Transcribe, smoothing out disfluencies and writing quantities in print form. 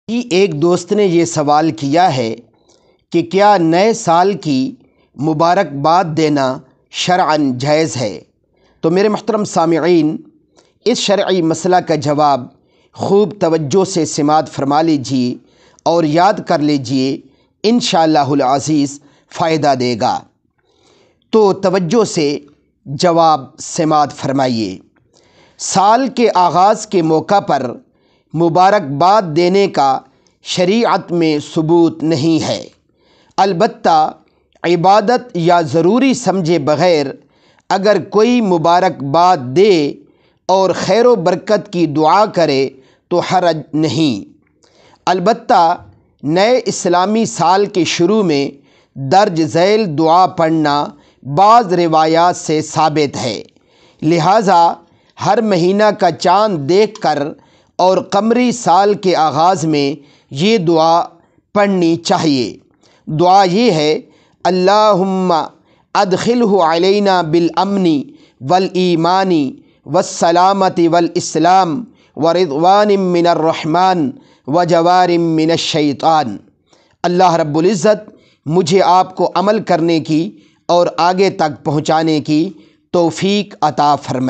ایک دوست نے یہ سوال کیا ہے کہ کیا نئے سال کی مبارکباد دینا شرعاً جائز ہے؟ تو میرے محترم سامعین، اس شرعی مسئلہ کا جواب خوب توجہ سے سماعت فرما لیجیے اور یاد کر لیجیے، انشاءاللہ العزیز فائدہ دے گا۔ تو توجہ سے جواب سماعت فرمائیے۔ سال کے آغاز کے موقع پر مبارکباد دینے کا شریعت میں ثبوت نہیں ہے، البتہ عبادت یا ضروری سمجھے بغیر اگر کوئی مبارکباد دے اور خیر و برکت کی دعا کرے تو حرج نہیں۔ البتہ نئے اسلامی سال کے شروع میں درج ذیل دعا پڑھنا بعض روایات سے ثابت ہے، لہٰذا ہر مہینہ کا چاند دیکھ کر اور قمری سال کے آغاز میں یہ دعا پڑھنی چاہیے۔ دعا یہ ہے: اللہم ادخلہ علینا بالامن والایمان والسلامت والاسلام ورضوان من الرحمن وجوار من الشیطان۔ اللہ رب العزت مجھے آپ کو عمل کرنے کی اور آگے تک پہنچانے کی توفیق عطا فرمائے۔